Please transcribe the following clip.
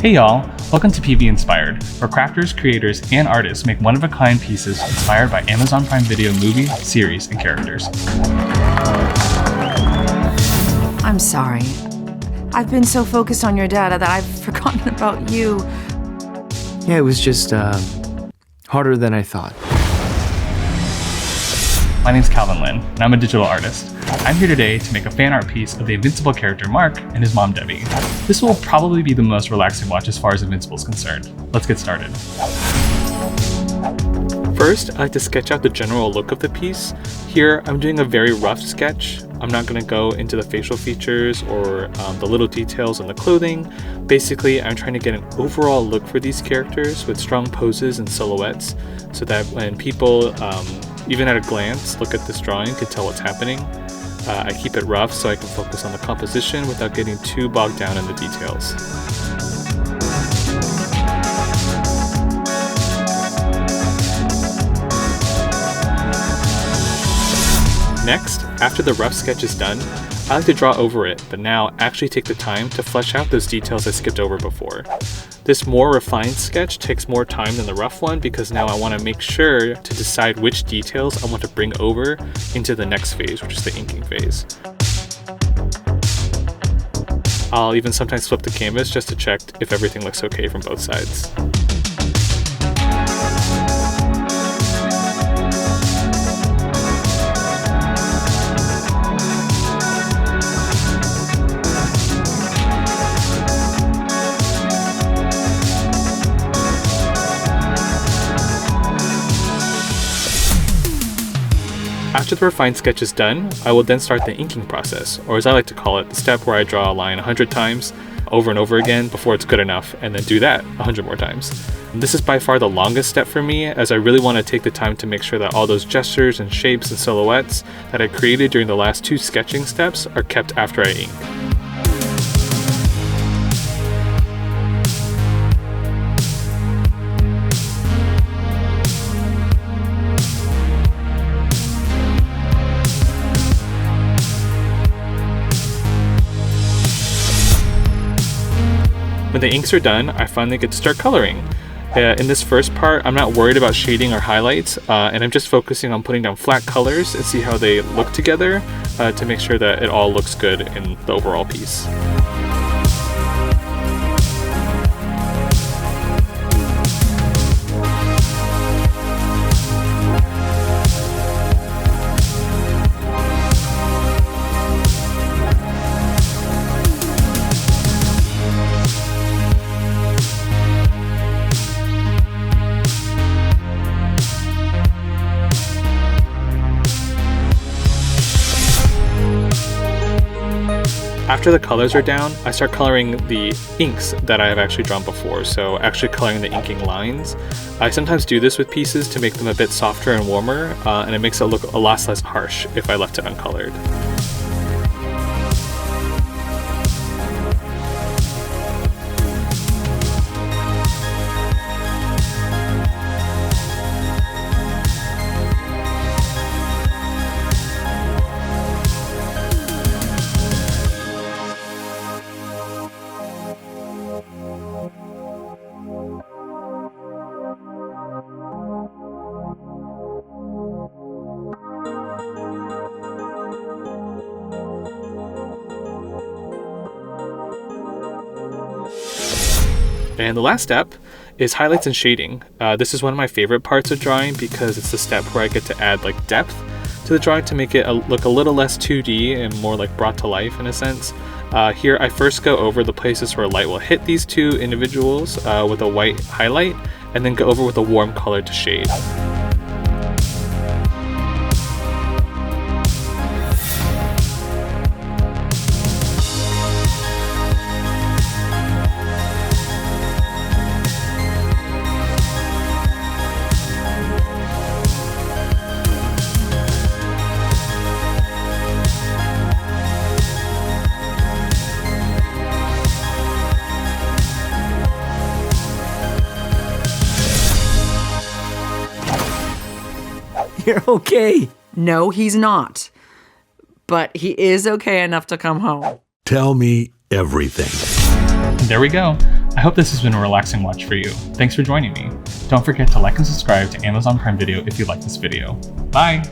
Hey y'all, welcome to PV Inspired, where crafters, creators, and artists make one-of-a-kind pieces inspired by Amazon Prime Video movies, series, and characters. I'm sorry. I've been so focused on your data that I've forgotten about you. Yeah, it was just harder than I thought. My name's Calvin Lin, and I'm a digital artist. I'm here today to make a fan art piece of the Invincible character Mark and his mom Debbie. This will probably be the most relaxing watch as far as Invincible is concerned. Let's get started. First, I like to sketch out the general look of the piece. Here, I'm doing a very rough sketch. I'm not going to go into the facial features or the little details on the clothing. Basically, I'm trying to get an overall look for these characters with strong poses and silhouettes so that when people, even at a glance, look at this drawing, can tell what's happening. I keep it rough so I can focus on the composition without getting too bogged down in the details. Next, after the rough sketch is done, I like to draw over it, but now actually take the time to flesh out those details I skipped over before. This more refined sketch takes more time than the rough one because now I want to make sure to decide which details I want to bring over into the next phase, which is the inking phase. I'll even sometimes flip the canvas just to check if everything looks okay from both sides. After the refined sketch is done, I will then start the inking process, or as I like to call it, the step where I draw a line 100 times over and over again before it's good enough, and then do that 100 more times. And this is by far the longest step for me, as I really want to take the time to make sure that all those gestures and shapes and silhouettes that I created during the last two sketching steps are kept after I ink. When the inks are done, I finally get to start coloring. In this first part, I'm not worried about shading or highlights, and I'm just focusing on putting down flat colors and see how they look together to make sure that it all looks good in the overall piece. After the colors are down, I start coloring the inks that I have actually drawn before, so actually coloring the inking lines. I sometimes do this with pieces to make them a bit softer and warmer, and it makes it look a lot less harsh if I left it uncolored. And the last step is highlights and shading. This is one of my favorite parts of drawing because it's the step where I get to add depth to the drawing to make it look a little less 2D and more brought to life in a sense. Here I first go over the places where light will hit these two individuals with a white highlight, and then go over with a warm color to shade. You're okay. No, he's not. But he is okay enough to come home. Tell me everything. There we go. I hope this has been a relaxing watch for you. Thanks for joining me. Don't forget to like and subscribe to Amazon Prime Video if you like this video. Bye!